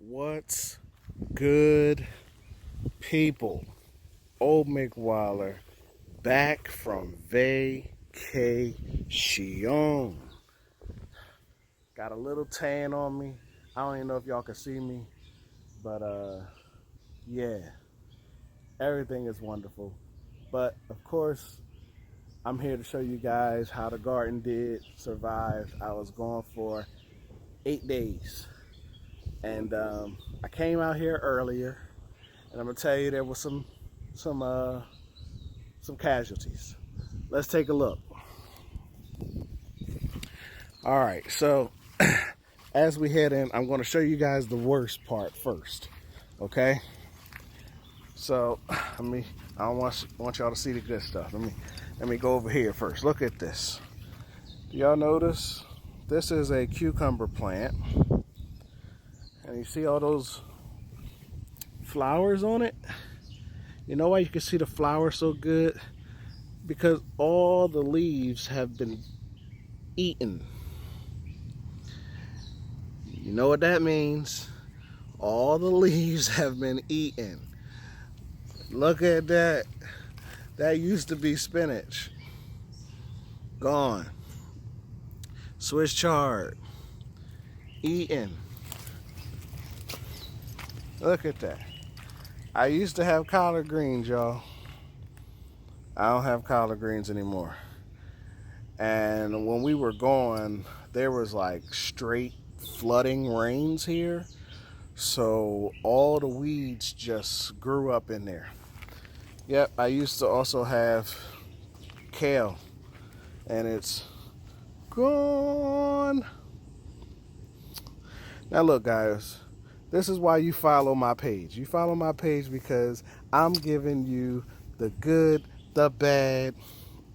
What's good, people? Old McWaller back from vacation. Got a little tan on me. I don't even know if y'all can see me, but yeah, everything is wonderful. But of course, I'm here to show you guys how the garden did survive. I was gone for 8 days, and I came out here earlier, and I'm gonna tell you there was some uh, some casualties. Let's take a look. All right, so as we head in, I'm going to show you guys the worst part first. Okay, so let me. I don't want y'all to see the good stuff. Let me go over here first. Look at this. Do y'all notice? This is a cucumber plant, and you see all those flowers on it. You know why you can see the flowers so good? Because all the leaves have been eaten. You know what that means? All the leaves have been eaten. Look at that. That used to be spinach. Gone. Swiss chard. Eaten. Look at that. I used to have collard greens, y'all. I don't have collard greens anymore. And when we were gone, there was like straight flooding rains here. So all the weeds just grew up in there. Yep, I used to also have kale, and it's gone. Now look, guys, this is why you follow my page. You follow my page because I'm giving you the good, the bad,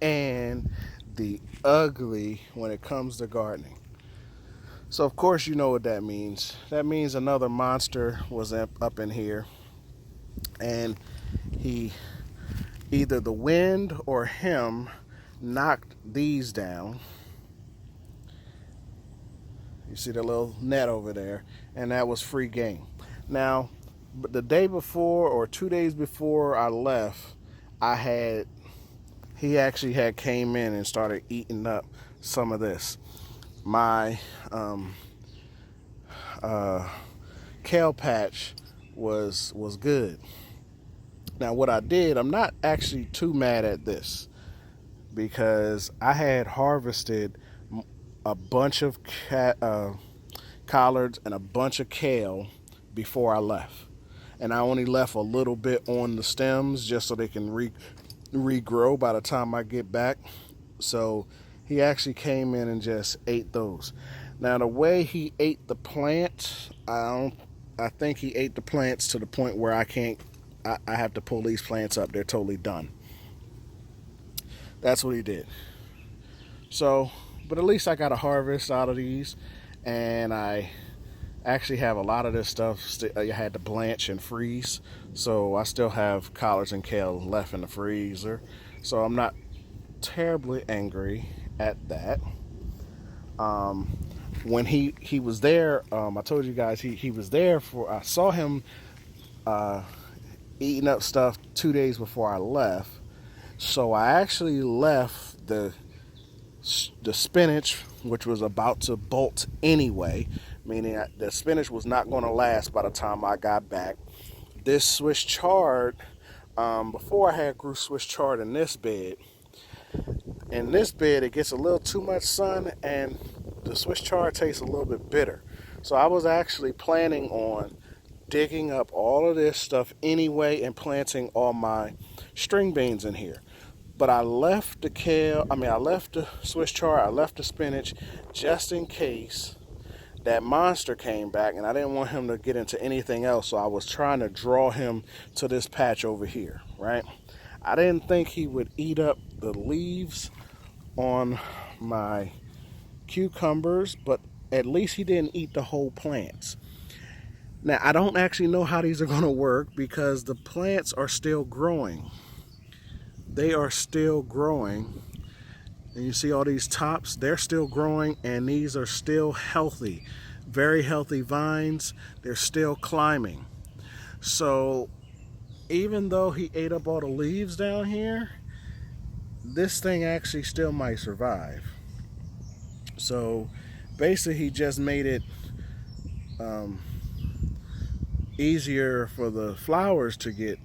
and the ugly when it comes to gardening. So of course you know what that means. That means another monster was up in here, and he, either the wind or him, knocked these down. You see the little net over there, and that was free game. Now, the day before or 2 days before I left, he actually had came in and started eating up some of this. My kale patch was good. Now what I did, I'm not actually too mad at this because I had harvested a bunch of collards and a bunch of kale before I left. And I only left a little bit on the stems just so they can regrow by the time I get back. So he actually came in and just ate those. Now the way he ate the plants, I think he ate the plants to the point where I have to pull these plants up. They're totally done. That's what he did. So, but at least I got a harvest out of these, and I actually have a lot of this stuff I had to blanch and freeze. So I still have collards and kale left in the freezer. So I'm not terribly angry at that. When he was there, I told you guys he was there for. I saw him eating up stuff 2 days before I left. So I actually left the spinach, which was about to bolt anyway, meaning the spinach was not going to last by the time I got back. This Swiss chard, before I had grew Swiss chard in this bed. In this bed, it gets a little too much sun, and the Swiss chard tastes a little bit bitter. So I was actually planning on digging up all of this stuff anyway and planting all my string beans in here. But I left I left the Swiss chard, I left the spinach just in case that monster came back, and I didn't want him to get into anything else, so I was trying to draw him to this patch over here, right? I didn't think he would eat up the leaves on my cucumbers, but at least he didn't eat the whole plants. Now, I don't actually know how these are going to work because the plants are still growing. They are still growing. And you see all these tops, they're still growing, and these are still healthy. very healthy vines. They're still climbing. So even though he ate up all the leaves down here, this thing actually still might survive. So basically he just made it um, easier for the flowers to get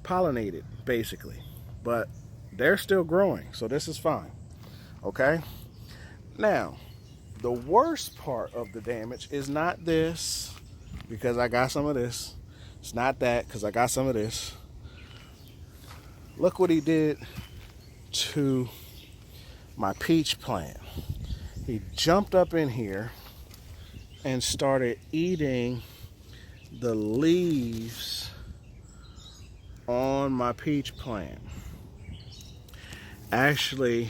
pollinated, basically. But they're still growing, so this is fine. Okay? Now, the worst part of the damage is not this, because I got some of this. It's not that, because I got some of this. Look what he did to my peach plant. He jumped up in here and started eating the leaves on my peach plant. Actually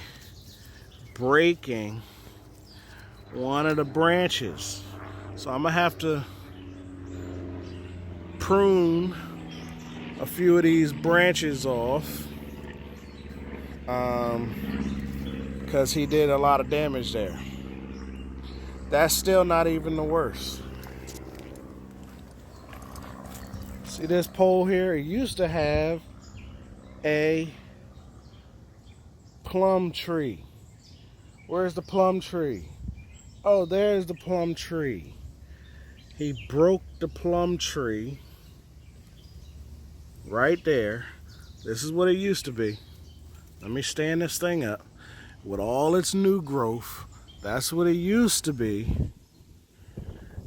breaking one of the branches. So I'm gonna have to prune a few of these branches off because he did a lot of damage there. That's still not even the worst. See this pole here? It used to have a plum tree. Where's the plum tree? Oh, there's the plum tree. He broke the plum tree right there. This is what it used to be. Let me stand this thing up. With all its new growth, that's what it used to be.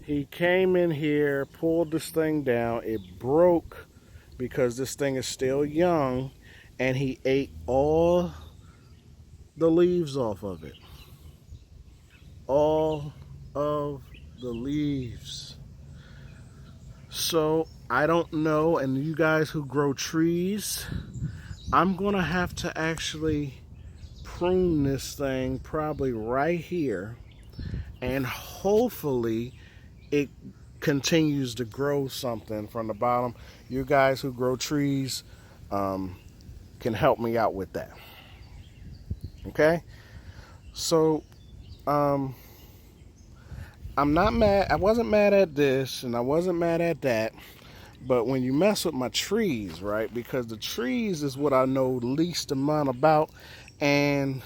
He came in here, pulled this thing down. It broke because this thing is still young, and he ate all the leaves off of it. All of the leaves. So I don't know, and you guys who grow trees, I'm gonna have to actually prune this thing probably right here, and hopefully it continues to grow something from the bottom. You guys who grow trees can help me out with that. Okay? So I'm not mad. I wasn't mad at this, and I wasn't mad at that. But when you mess with my trees, right? Because the trees is what I know least amount about, and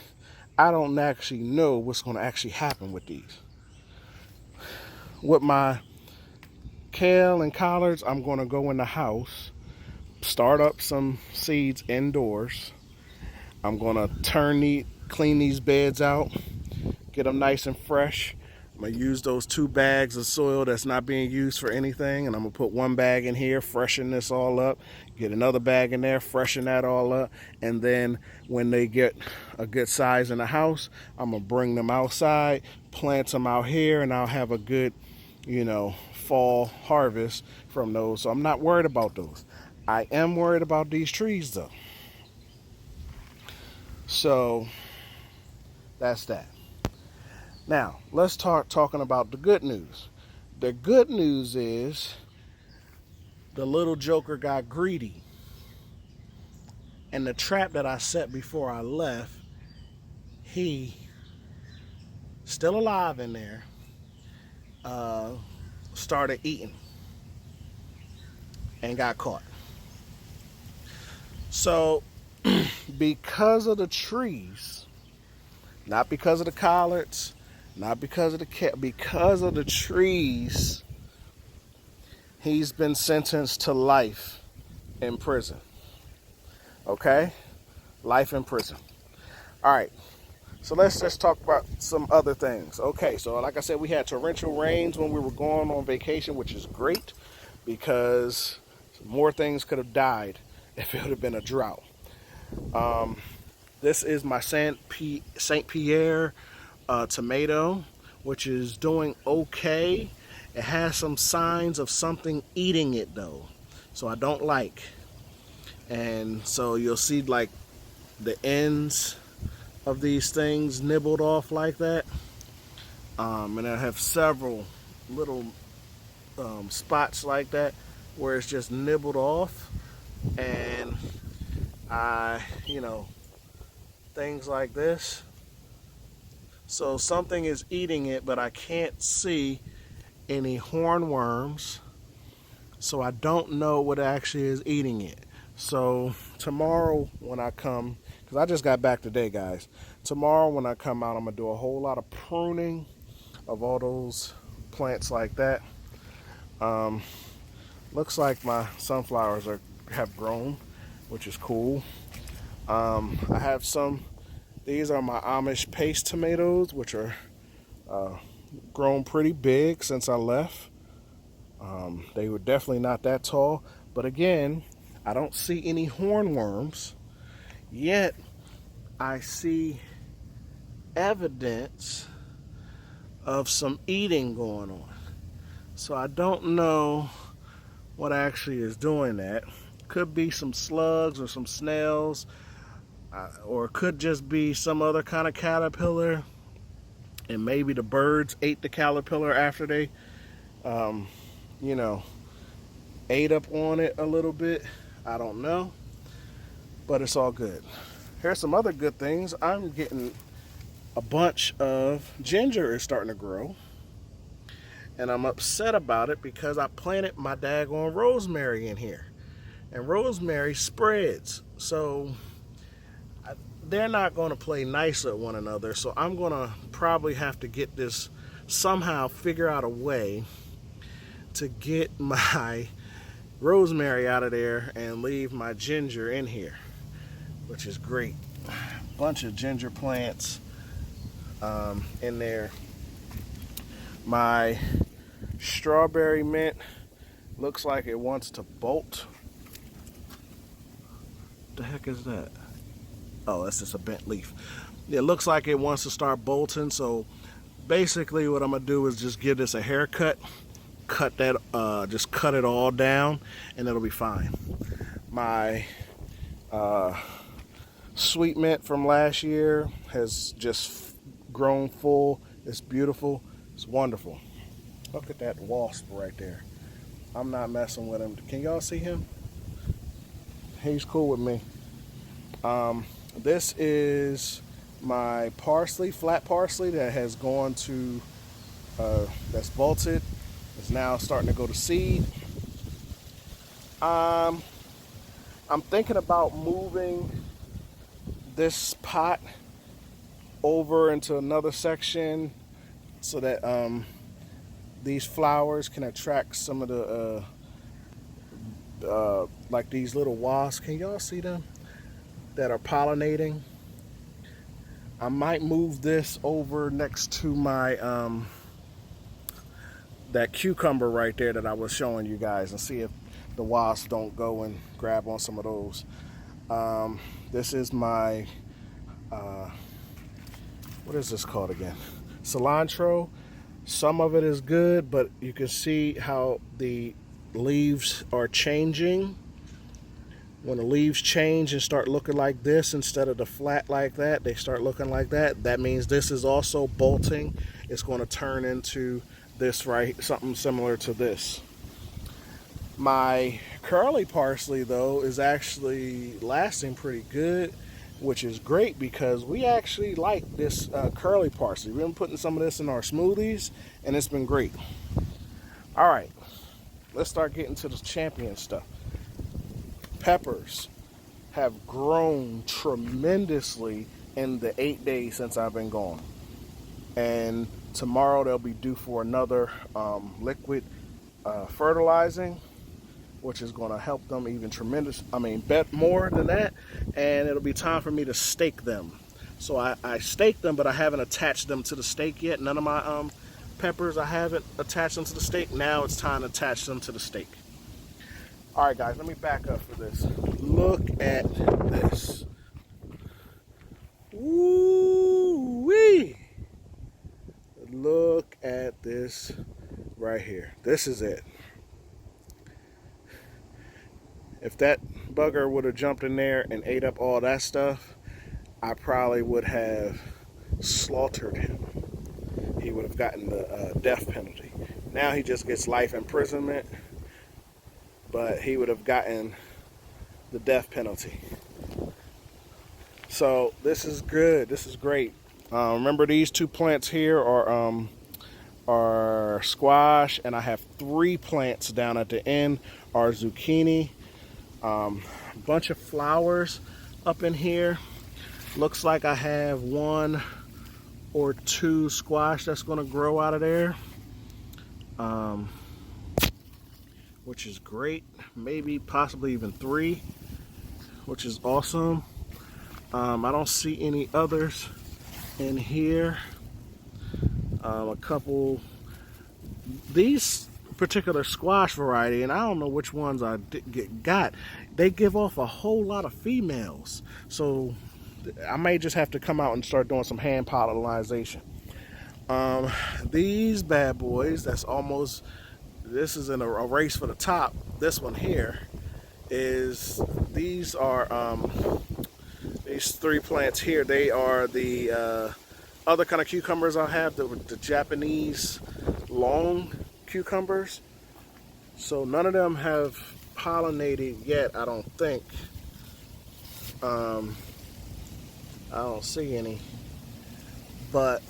I don't actually know what's going to actually happen with these. With my kale and collards, I'm going to go in the house, start up some seeds indoors. I'm going to clean these beds out, get them nice and fresh. I'm going to use those 2 bags of soil that's not being used for anything, and I'm going to put 1 bag in here, freshen this all up, get another bag in there, freshen that all up, and then when they get a good size in the house, I'm going to bring them outside, plant them out here, and I'll have a good, fall harvest from those. So I'm not worried about those. I am worried about these trees, though. So that's that. Now, let's talking about the good news. The good news is the little joker got greedy. And the trap that I set before I left, he, still alive in there, started eating and got caught. So, because of the trees, not because of the collards, not because of the cat, because of the trees, he's been sentenced to life in prison. Okay? Life in prison. All right. So let's just talk about some other things. Okay, so like I said, we had torrential rains when we were going on vacation, which is great because more things could have died if it would have been a drought. This is my Saint Pierre tomato, which is doing okay. It has some signs of something eating it though, so I don't like. And so you'll see like the ends of these things nibbled off like that. And I have several little spots like that where it's just nibbled off, and things like this. So something is eating it, but I can't see any hornworms, so I don't know what actually is eating it. So tomorrow when I come, because I just got back today, guys. Tomorrow when I come out, I'm gonna do a whole lot of pruning of all those plants like that. Um, Looks like my sunflowers have grown, which is cool. I have some. These are my Amish paste tomatoes, which are grown pretty big since I left. They were definitely not that tall, but again, I don't see any hornworms yet. I see evidence of some eating going on. So I don't know what actually is doing that. Could be some slugs or some snails, or it could just be some other kind of caterpillar, and maybe the birds ate the caterpillar after they, um, you know, ate up on it a little bit. I don't know, but it's all good. Here's some other good things. I'm getting a bunch of ginger is starting to grow, and I'm upset about it because I planted my daggone rosemary in here, and rosemary spreads, so they're not going to play nice with one another. So I'm going to probably have to get this, somehow figure out a way to get my rosemary out of there and leave my ginger in here, which is great. Bunch of ginger plants in there. My strawberry mint looks like it wants to bolt. The heck is that? Oh, that's just a bent leaf. It looks like it wants to start bolting, so basically what I'm gonna do is just give this a haircut, just cut it all down, and it'll be fine. My sweet mint from last year has just grown full. It's beautiful. It's wonderful. Look at that wasp right there. I'm not messing with him. Can y'all see him? He's cool with me. This is my parsley, flat parsley that has gone to, that's bolted. It's now starting to go to seed. I'm thinking about moving this pot over into another section so that these flowers can attract some of the like these little wasps. Can y'all see them that are pollinating? I might move this over next to my that cucumber right there that I was showing you guys, and see if the wasps don't go and grab on some of those. This is my what is this called again? Cilantro. Some of it is good, but you can see how the leaves are changing. When the leaves change and start looking like this instead of the flat like that, they start looking like that. That means this is also bolting. It's going to turn into this right, something similar to this. My curly parsley though is actually lasting pretty good, which is great because we actually like this curly parsley. We've been putting some of this in our smoothies, and it's been great. All right, let's start getting to the champion stuff. Peppers have grown tremendously in the 8 days since I've been gone, and tomorrow they'll be due for another liquid fertilizing, which is going to help them even bet more than that, and it'll be time for me to stake them. So I staked them, but I haven't attached them to the stake yet. None of my peppers, I haven't attached them to the stake. Now it's time to attach them to the stake. All right, guys, let me back up for this. Look at this. Woo-wee! Look at this right here. This is it. If that bugger would have jumped in there and ate up all that stuff, I probably would have slaughtered him. He would have gotten the death penalty. Now he just gets life imprisonment, but he would have gotten the death penalty. So this is good. This is great. Remember, these two plants here are are squash, and I have 3 plants down at the end are zucchini. A bunch of flowers up in here. Looks like I have 1 or 2 squash that's going to grow out of there, which is great. Maybe possibly even 3, which is awesome. I don't see any others in here. A couple, these particular squash variety, and I don't know which ones I got, they give off a whole lot of females. So I may just have to come out and start doing some hand pollination. These bad boys, that's almost, this is in a race for the top. This one here is, these are, these 3 plants here, they are the other kind of cucumbers I have, the Japanese long cucumbers. So none of them have pollinated yet, I don't think. I don't see any. But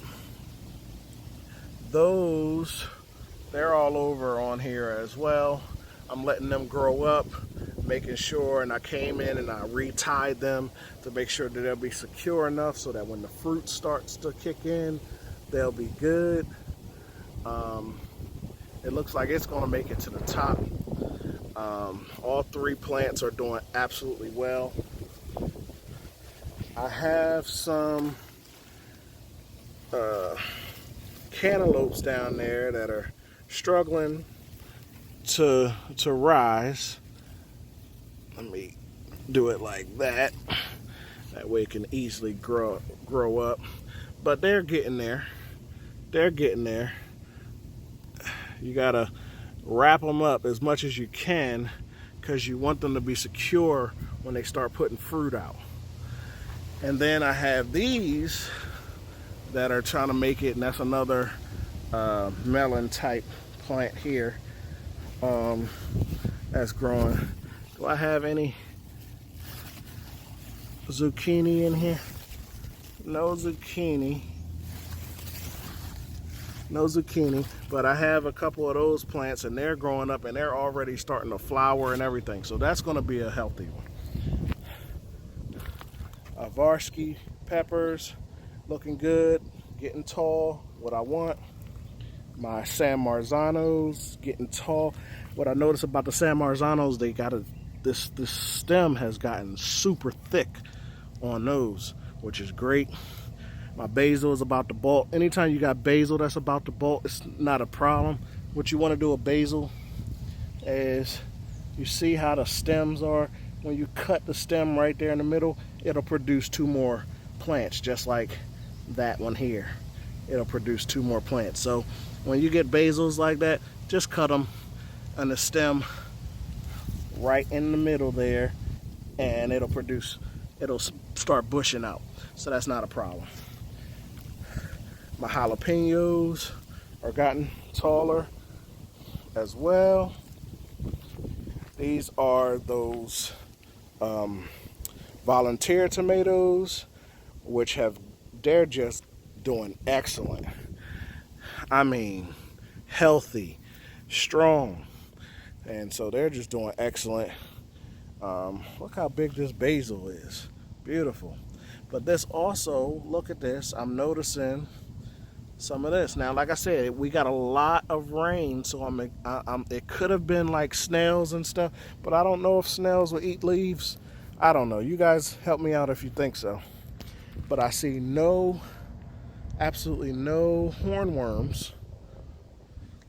those, they're all over on here as well. I'm letting them grow up, making sure, and I came in and I retied them to make sure that they'll be secure enough so that when the fruit starts to kick in, they'll be good. It looks like it's going to make it to the top. All 3 plants are doing absolutely well. I have some cantaloupes down there that are struggling to rise. Let me do it like that. That way it can easily grow up. But they're getting there. They're getting there. You gotta wrap them up as much as you can because you want them to be secure when they start putting fruit out. And then I have these that are trying to make it, and that's another melon type plant here that's growing. Do I have any zucchini in here? No zucchini. No zucchini, but I have a couple of those plants and they're growing up and they're already starting to flower and everything. So that's going to be a healthy one. Varsky peppers, looking good, getting tall, what I want. My San Marzanos, getting tall. What I noticed about the San Marzanos, they got this stem has gotten super thick on those, which is great. My basil is about to bolt. Anytime you got basil that's about to bolt, it's not a problem. What you want to do with basil is, you see how the stems are? When you cut the stem right there in the middle, it'll produce 2 more plants, just like that one here. It'll produce 2 more plants. So when you get basils like that, just cut them on the stem right in the middle there, and it'll start bushing out. So that's not a problem. My jalapenos are gotten taller as well. These are those volunteer tomatoes, which they're just doing excellent. I mean, healthy, strong, and so they're just doing excellent. Look how big this basil is. Beautiful. But this also, look at this, I'm noticing some of this. Now, like I said, we got a lot of rain, so it could have been like snails and stuff, but I don't know if snails will eat leaves. I don't know. You guys help me out if you think so. But I see absolutely no hornworms.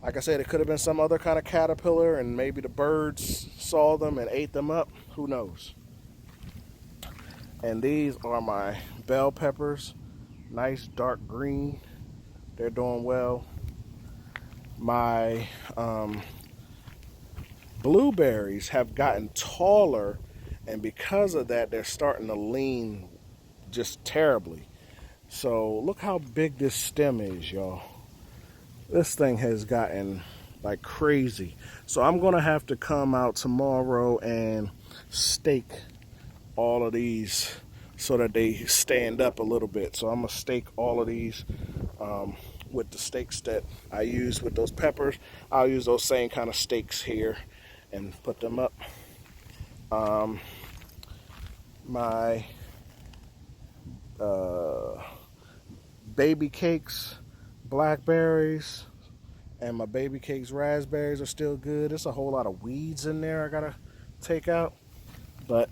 Like I said, it could have been some other kind of caterpillar, and maybe the birds saw them and ate them up. Who knows? And these are my bell peppers. Nice dark green. They're doing well. My blueberries have gotten taller, and because of that, they're starting to lean just terribly. So look how big this stem is, y'all. This thing has gotten like crazy. So I'm gonna have to come out tomorrow and stake all of these so that they stand up a little bit. So I'm gonna stake all of these with the stakes that I use with those peppers. I'll use those same kind of stakes here and put them up. My baby cakes, blackberries, and my baby cakes raspberries are still good. There's a whole lot of weeds in there I gotta take out, but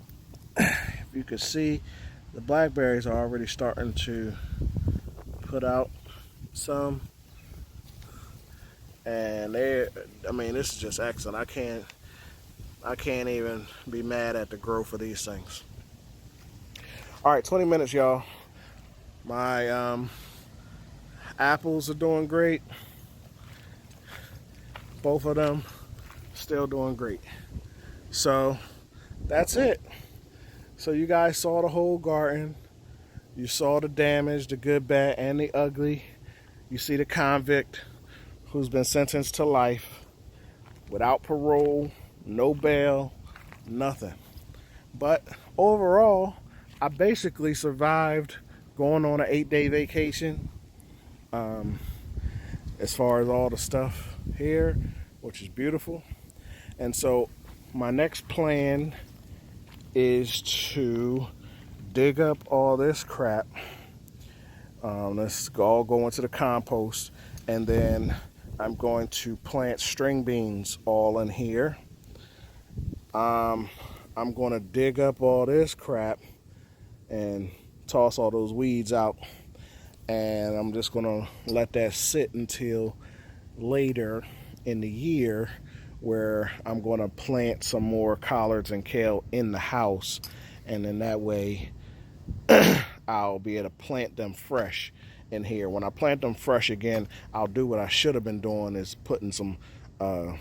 if you can see, the blackberries are already starting to put out some, and I mean, this is just excellent. I can't even be mad at the growth of these things. All right, 20 minutes, y'all. My apples are doing great. Both of them still doing great. So that's it. So you guys saw the whole garden. You saw the damage, the good, bad, and the ugly. You see the convict who's been sentenced to life without parole, no bail, nothing. But overall, I basically survived going on an 8-day vacation. As far as all the stuff here, which is beautiful. And so my next plan is to dig up all this crap. Let's all go into the compost, and then I'm going to plant string beans all in here. I'm going to dig up all this crap and toss all those weeds out, and I'm just going to let that sit until later in the year, where I'm going to plant some more collards and kale in the house, and then that way I'll be able to plant them fresh in here. When I plant them fresh again, I'll do what I should have been doing, is putting some what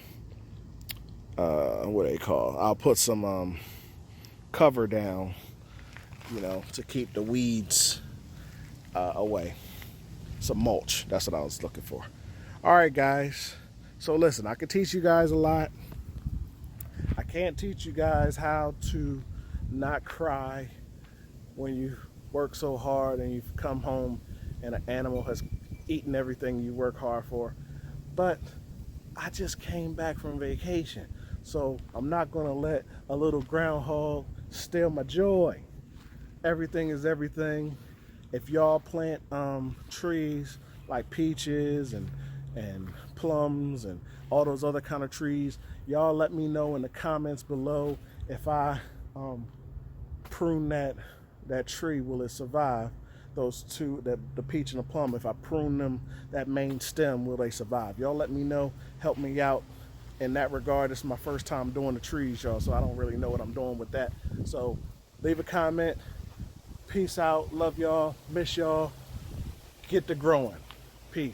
do they call? I'll put some cover down, you know, to keep the weeds away. Some mulch. That's what I was looking for. All right, guys. So listen, I can teach you guys a lot. I can't teach you guys how to not cry when you work so hard and you've come home and an animal has eaten everything you work hard for. But I just came back from vacation, so I'm not going to let a little groundhog steal my joy. Everything is everything. If y'all plant trees like peaches and plums and all those other kind of trees, y'all let me know in the comments below. If I prune that tree, will it survive? Those two, the peach and the plum, if I prune them, that main stem, will they survive? Y'all let me know. Help me out in that regard. It's my first time doing the trees, y'all, so I don't really know what I'm doing with that. So leave a comment. Peace out. Love y'all. Miss y'all. Get to growing.